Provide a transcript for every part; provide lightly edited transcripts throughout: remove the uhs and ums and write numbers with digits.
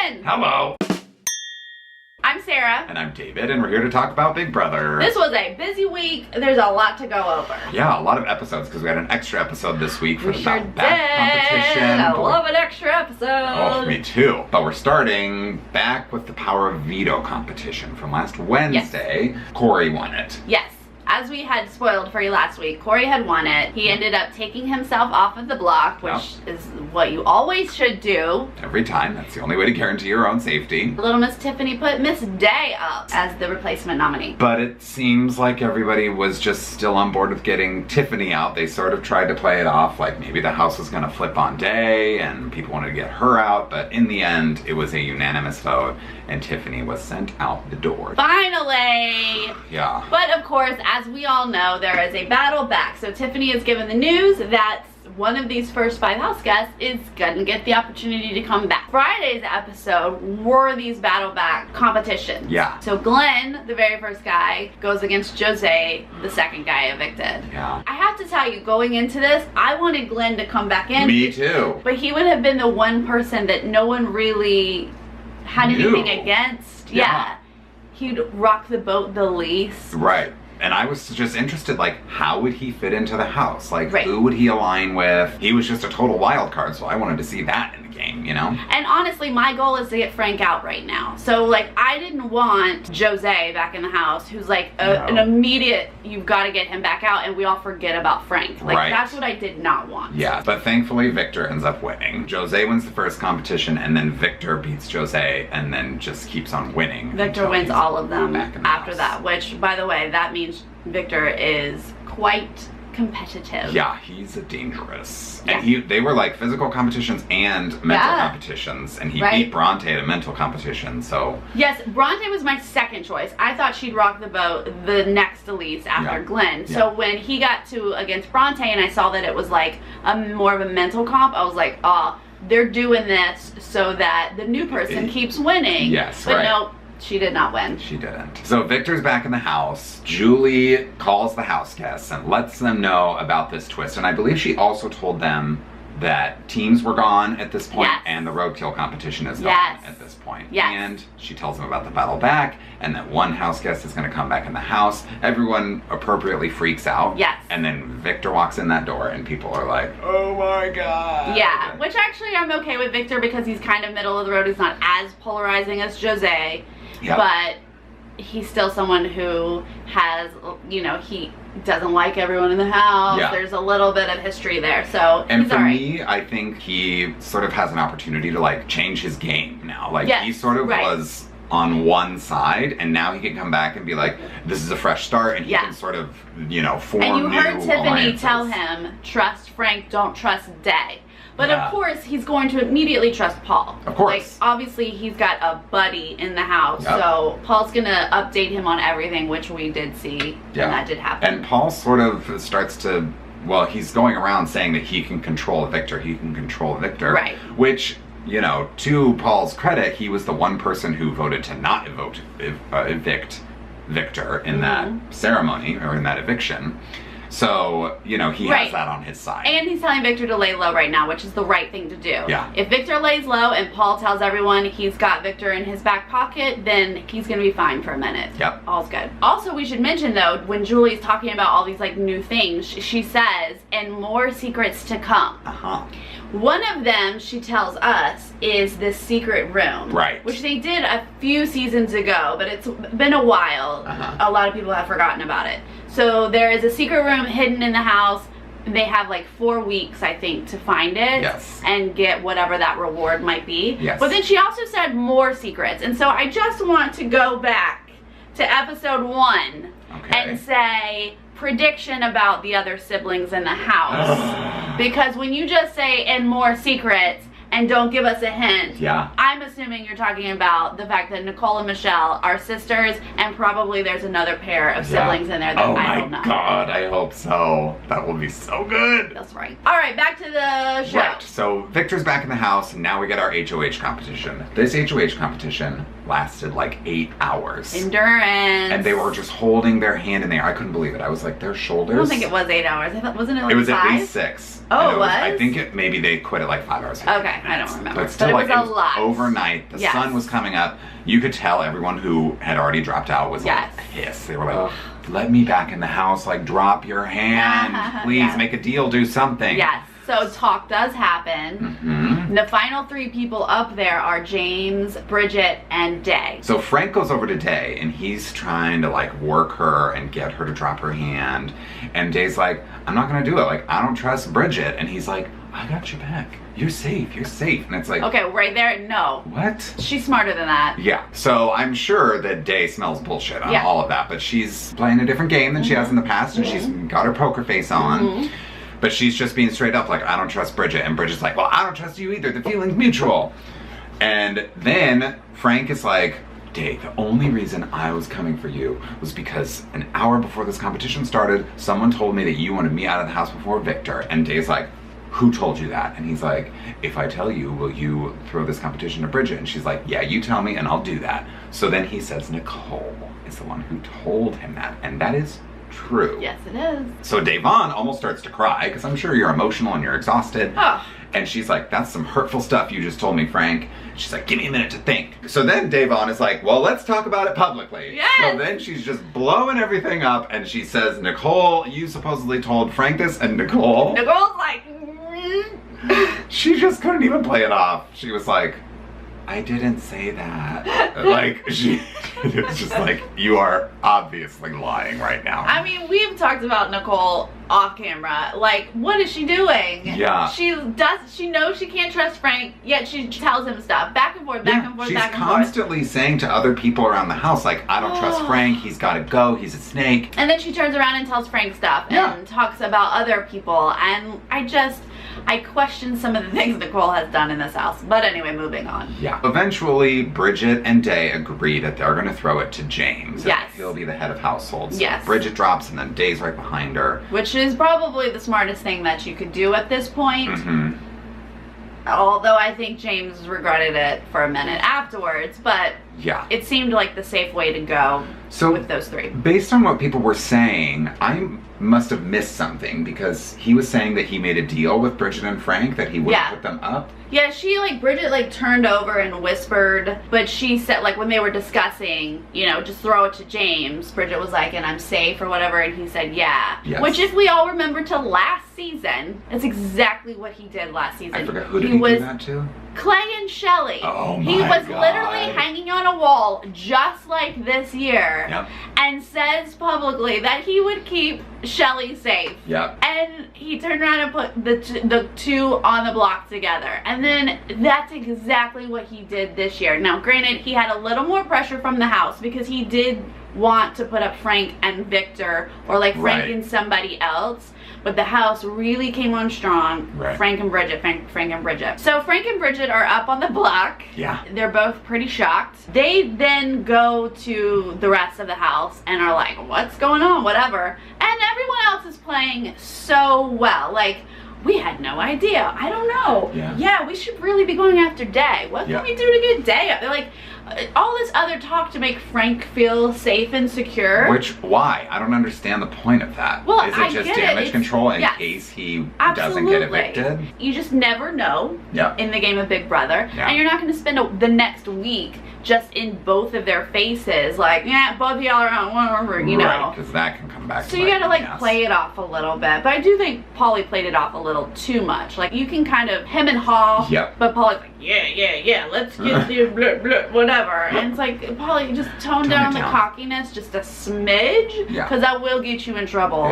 Glenn! Hello! I'm Sarah. And I'm David, and we're here to talk about Big Brother. This was a busy week. There's a lot to go over. Yeah, a lot of episodes, because we had an extra episode this week for We the sure Battle Back competition. I love an extra episode. Oh, me too. But we're starting back with the Power of Veto competition from last Wednesday. Yes. Corey won it. Yes. As we had spoiled for you last week, Corey had won it. He ended up taking himself off of the block, which is what you always should do. Every time. That's the only way to guarantee your own safety. Little Miss Tiffany put Miss Day up as the replacement nominee. But it seems like everybody was just still on board with getting Tiffany out. They sort of tried to play it off like maybe the house was going to flip on Day and people wanted to get her out. But in the end, it was a unanimous vote and Tiffany was sent out the door. Finally! Yeah. But of course, as we all know, there is a battle back. So Tiffany is given the news that one of these first 5 house guests is gonna get the opportunity to come back. Friday's episode were these battle back competitions. Yeah. So Glenn, the very first guy, goes against Jose, the second guy evicted. Yeah. I have to tell you, going into this, I wanted Glenn to come back in. Me too. But he would have been the one person that no one really had anything against. Yeah. He'd rock the boat the least. Right. And I was just interested, like, how would he fit into the house? Like, right. Who would he align with? He was just a total wild card, so I wanted to see that in the game, you know? And honestly, my goal is to get Frank out right now. So, like, I didn't want Jose back in the house, who's like an immediate, you've got to get him back out, and we all forget about Frank. Like, that's what I did not want. Yeah, but thankfully, Victor ends up winning. Jose wins the first competition, and then Victor beats Jose, and then just keeps on winning. Victor wins all of them after house. That, which, by the way, that means Victor is quite competitive. Yeah, he's dangerous. Yeah. And they were like physical competitions and mental competitions, and he beat Bronte at a mental competition, so. Yes, Bronte was my second choice. I thought she'd rock the boat the next Elise after Glenn. So when he got to against Bronte and I saw that it was like more of a mental comp, I was like, oh, they're doing this so that the new person keeps winning. Yes, but nope. She did not win. She didn't. So Victor's back in the house. Julie calls the house guests and lets them know about this twist. And I believe she also told them that teams were gone at this point and the roadkill competition is gone at this point. And she tells them about the battle back and that one house guest is going to come back in the house. Everyone appropriately freaks out. And then Victor walks in that door and people are like, oh my god. Yeah, which actually I'm okay with Victor because he's kind of middle of the road. He's not as polarizing as Jose. But he's still someone who has, you know, he doesn't like everyone in the house. There's a little bit of history there, so and for me, I think he sort of has an opportunity to like change his game now. Like he sort of was on one side, and now he can come back and be like, this is a fresh start, and he can sort of, you know, form new alliances. And you heard Tiffany tell him, trust Frank, don't trust Day. But of course, he's going to immediately trust Paul. Of course. Like, obviously, he's got a buddy in the house. So Paul's going to update him on everything, which we did see. And that did happen. And Paul sort of starts to, well, he's going around saying that he can control Victor. He can control Victor. Right. Which, you know, to Paul's credit, he was the one person who voted to not evict Victor in that ceremony, or in that eviction. So, you know, he has that on his side. And he's telling Victor to lay low right now, which is the right thing to do. Yeah. If Victor lays low and Paul tells everyone he's got Victor in his back pocket, then he's going to be fine for a minute. Yep. All's good. Also, we should mention, though, when Julie's talking about all these, like, new things, she says, and more secrets to come. One of them, she tells us, is this secret room. Right. Which they did a few seasons ago, but it's been a while. A lot of people have forgotten about it. So there is a secret room hidden in the house. They have like 4 weeks, I think, to find it and get whatever that reward might be. But then she also said more secrets. And so I just want to go back to episode 1 and say prediction about the other siblings in the house. Because when you just say and more secrets and don't give us a hint, I'm assuming you're talking about the fact that Nicole and Michelle are sisters, and probably there's another pair of siblings in there that I don't know. Oh my god, I hope so. That will be so good. That's right. All right, back to the show. Right, so Victor's back in the house, and now we get our HOH competition. This HOH competition lasted like 8 hours. Endurance. And they were just holding their hand in the air. I couldn't believe it. I was like, their shoulders. I don't think it was 8 hours. I thought, wasn't it like 5? It was at least 6. Oh, it was? I think maybe they quit at like 5 hours. Okay, I don't remember. But still, it was a lot. Overnight, the sun was coming up. You could tell everyone who had already dropped out was like pissed. They were like, let me back in the house, like drop your hand. Please make a deal, do something. Yes. So talk does happen. The final 3 people up there are James, Bridget, and Day. So Frank goes over to Day and he's trying to like work her and get her to drop her hand. And Day's like, I'm not gonna do it. Like, I don't trust Bridget. And he's like, I got your back. You're safe. You're safe. And it's like, okay, right there, no. What? She's smarter than that. Yeah. So I'm sure that Day smells bullshit on all of that, but she's playing a different game than she has in the past, and she's got her poker face on. But she's just being straight up like, I don't trust Bridget. And Bridget's like, well, I don't trust you either. The feeling's mutual. And then Frank is like, Day, the only reason I was coming for you was because an hour before this competition started, someone told me that you wanted me out of the house before Victor. And Day's like, who told you that? And he's like, if I tell you, will you throw this competition to Bridget? And she's like, yeah, you tell me and I'll do that. So then he says Nicole is the one who told him that. And that is true. Yes, it is. So Davon almost starts to cry because I'm sure you're emotional and you're exhausted. And she's like, that's some hurtful stuff you just told me, Frank. She's like, give me a minute to think. So then Davon is like, well, let's talk about it publicly. Yes. So then she's just blowing everything up and she says, Nicole, you supposedly told Frank this, and Nicole's like, she just couldn't even play it off. She was like, I didn't say that. Like, she it's just like, you are obviously lying right now. I mean, we've talked about Nicole off camera. Like, what is she doing? Yeah. She knows she can't trust Frank, yet she tells him stuff. Back and forth, back and forth, back and forth. She's constantly saying to other people around the house, like, I don't trust Frank, he's gotta go, he's a snake. And then she turns around and tells Frank stuff and talks about other people. And I question some of the things Nicole has done in this house. But anyway, moving on. Yeah. Eventually, Bridget and Day agree that they're going to throw it to James. Yes. He'll be the head of household. So yes. Bridget drops and then Day's right behind her. Which is probably the smartest thing that you could do at this point. Although I think James regretted it for a minute afterwards. But yeah, it seemed like the safe way to go with those 3. Based on what people were saying, I must have missed something because he was saying that he made a deal with Bridget and Frank that he wouldn't put them up. Yeah, Bridget turned over and whispered, but she said when they were discussing, just throw it to James, Bridget was like, and I'm safe or whatever, and he said, yeah. Yes. Which if we all remember to last season, that's exactly what he did last season. I forgot, who did he do that to? Clay and Shelley. Oh my He was God. literally hanging on a wall just like this year and says publicly that he would keep Shelley safe. And he turned around and put the 2 on the block together. And then that's exactly what he did this year. Now, granted, he had a little more pressure from the house because he did want to put up Frank and Victor or Frank and somebody else. But the house really came on strong. Frank and Bridget, Frank and Bridget. So Frank and Bridget are up on the block. They're both pretty shocked. They then go to the rest of the house and are like, what's going on, whatever. And everyone else is playing so well. We had no idea. I don't know. Yeah, we should really be going after Day. What can we do to get Day up? They're all this other talk to make Frank feel safe and secure. Why? I don't understand the point of that. Well, is it just damage control in case he doesn't get evicted? You just never know in the game of Big Brother. And you're not going to spend the next week just in both of their faces both of y'all are on whatever, know. Right, because that can come back. So you gotta play it off a little bit. But I do think Pauly played it off a little too much. You can kind of hem and haw, but Pauly's like, yeah, let's get the blah, blah, whatever. And it's Pauly, just tone down the cockiness just a smidge, because that will get you in trouble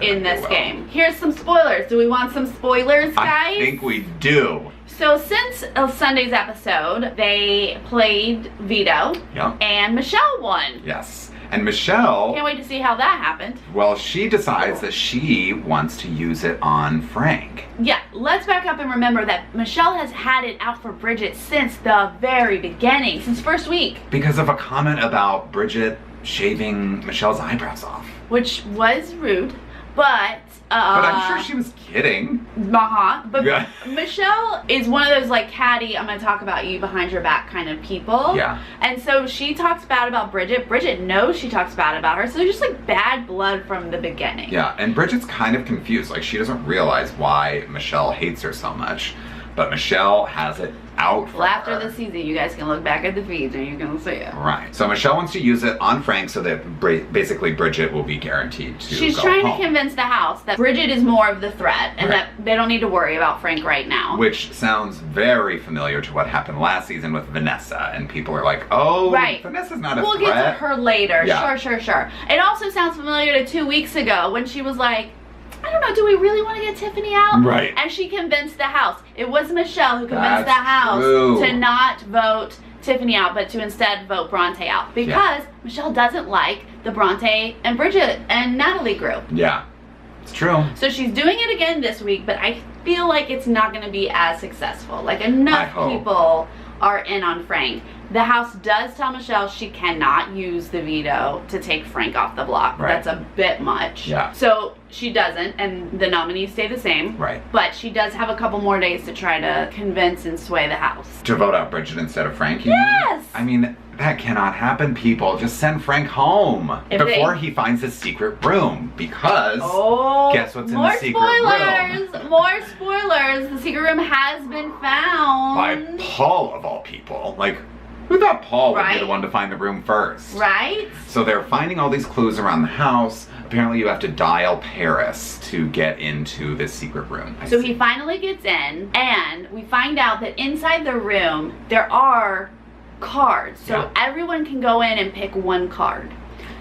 in this game. Here's some spoilers. Do we want some spoilers, guys? I think we do. So since Sunday's episode, they played Veto, and Michelle won. Yes. And Michelle... Can't wait to see how that happened. Well, she decides that she wants to use it on Frank. Yeah, let's back up and remember that Michelle has had it out for Bridget since the very beginning, since first week. Because of a comment about Bridget shaving Michelle's eyebrows off. Which was rude, but But I'm sure she was kidding. But Yeah. Michelle is one of those like catty, I'm gonna talk about you behind your back kind of people. Yeah. And so she talks bad about Bridget. Bridget knows she talks bad about her. So there's just like bad blood from the beginning. Yeah, and Bridget's kind of confused. Like, she doesn't realize why Michelle hates her so much. But Michelle has it out for Well, after her. the season, you guys can look back at the feeds and you can see it. Right. So Michelle wants to use it on Frank so that basically Bridget will be guaranteed to She's go trying home. to convince the house that Bridget is more of the threat and Right. that they don't need to worry about Frank right now. Which sounds very familiar to what happened last season with Vanessa. And people are like, oh, Right. Vanessa's not a We'll threat. get to her later. Yeah. Sure. It also sounds familiar to 2 weeks ago when she was like, I don't know, do we really want to get Tiffany out? Right. And she convinced the house. It was Michelle who convinced That's the house true. to not vote Tiffany out, but to instead vote Bronte out. Because Michelle doesn't like the Bronte and Bridget and Natalie group. Yeah, it's true. So she's doing it again this week, but I feel like it's not going to be as successful. Like, I enough hope. people are in on Frank. The house does tell Michelle she cannot use the veto to take Frank off the block. Right. That's a bit much. Yeah. So she doesn't, and the nominees stay the same. Right. But she does have a couple more days to try to convince and sway the house. To vote out Bridget instead of Frank, you mean? Yes! I mean, that cannot happen, people. Just send Frank home If before they- he finds his secret room. Because Oh, guess what's in more the secret room? spoilers! More spoilers! The secret room has been found. By Paul, of all people. Like, who thought Paul would be Right. the one to find the room first? Right? So they're finding all these clues around the house. Apparently you have to dial Paris to get into this secret room. So he finally gets in, and we find out that inside the room there are cards. So Yeah. everyone can go in and pick one card.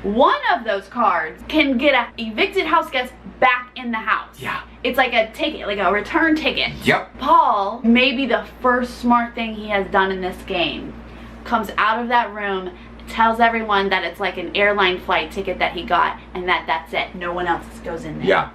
One of those cards can get a evicted house guest back in the house. Yeah. It's like a ticket, like a return ticket. Yep. Paul, maybe the first smart thing he has done in this game, comes out of that room, tells everyone that it's like an airline flight ticket that he got, and that's it. No one else goes in there. Yeah.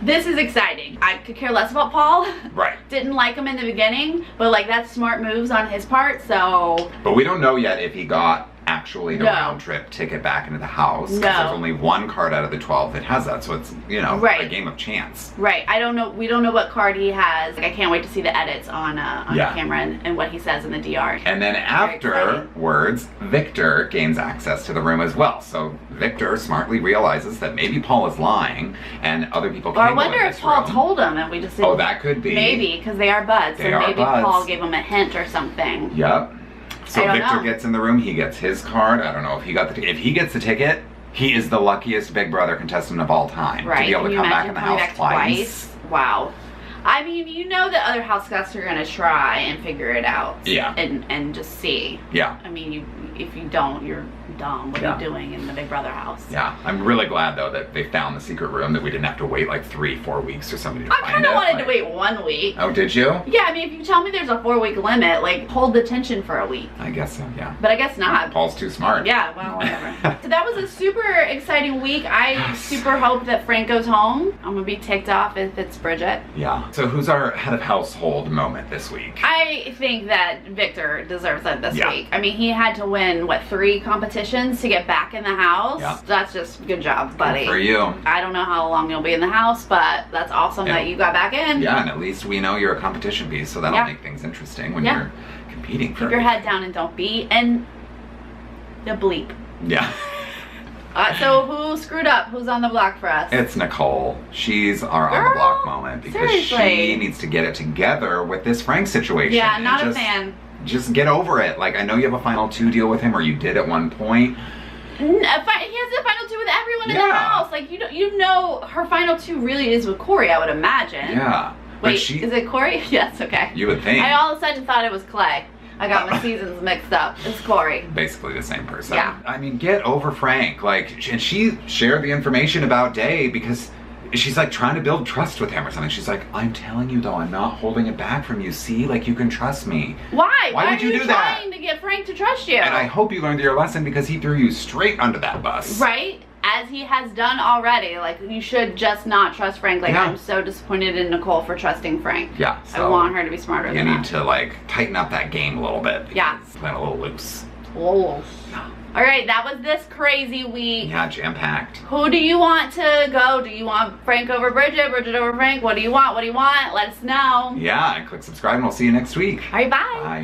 This is exciting. I could care less about Paul. Right. Didn't like him in the beginning, but like that's smart moves on his part, so But we don't know yet if he got actually the No. round trip ticket back into the house. 'Cause No. there's only one card out of the 12 that has that, so it's, you know, Right. a game of chance. right. I don't know. We don't know what card he has. Like, I can't wait to see the edits on Yeah. camera and what he says in the DR. And then afterwards, Victor gains access to the room as well. So Victor smartly realizes that maybe Paul is lying and other people Or can't I go wonder in if this Paul room. told him and we just didn't. Oh, that could be. Maybe, because they are buds. They so are maybe buds. Paul gave him a hint or something. Yep. So I don't Victor know. gets in the room. He gets his card. I don't know if he got if he gets the ticket. He is the luckiest Big Brother contestant of all time Right. to be able Can to you come back imagine in the coming house back twice. Wow. I mean, you know that other house guests are gonna try and figure it out. Yeah. And just see. Yeah. I mean, if you don't, you're dumb. What Yeah. are you doing in the Big Brother house? Yeah, I'm really glad though that they found the secret room, that we didn't have to wait like 3-4 weeks or something to I find kind it. of wanted Like- to wait 1 week. Oh, did you? Yeah, I mean, if you tell me there's a 4-week limit, like, hold the tension for a week. I guess so. Yeah. But I guess not. Paul's too smart. Yeah, well, whatever. So that was a super exciting week. I super hope that Frank goes home. I'm gonna be ticked off if it's Bridget. Yeah. So who's our head of household moment this week? I think that Victor deserves it this Yeah. week. I mean, he had to win, what, 3 competitions to get back in the house? Yeah. That's just good job, buddy. Good for you. I don't know how long you'll be in the house, but that's awesome Yeah. that you got back in. Yeah, and at least we know you're a competition piece, so that'll Yeah. make things interesting when Yeah. you're competing for Keep your head everything. down and don't beat. And the bleep. Yeah. So who screwed up? Who's on the block for us? It's Nicole. She's our on the Girl, block moment because seriously. she needs to get it together with this Frank situation. Yeah, and not a just- fan. Just get over it. Like, I know you have a final 2 deal with him, or you did at one point. He has the final 2 with everyone in the Yeah. house. Like, you know her final 2 really is with Corey, I would imagine. Yeah. But Wait, she, is it Corey? Yes, okay. you would think. I all of a sudden thought it was Clay. I got my seasons mixed up. It's Corey. Basically the same person. Yeah. I mean, get over Frank. Like, and she shared the information about Day because she's like trying to build trust with him or something. She's like, I'm telling you though, I'm not holding it back from you. See, like, you can trust me. Why? Why would are you you do that? trying to get Frank to trust you? And I hope you learned your lesson because he threw you straight under that bus. Right? As he has done already. Like, you should just not trust Frank. Like, Yeah. I'm so disappointed in Nicole for trusting Frank. Yeah. I So want her to be smarter you than need that. to like tighten up that game a little bit. Yeah. It's playing a little loose. Oh. All right, that was this crazy week. Yeah, jam-packed. Who do you want to go? Do you want Frank over Bridget, Bridget over Frank? What do you want? What do you want? Let us know. Yeah, and click subscribe and we'll see you next week. All right, bye. Bye.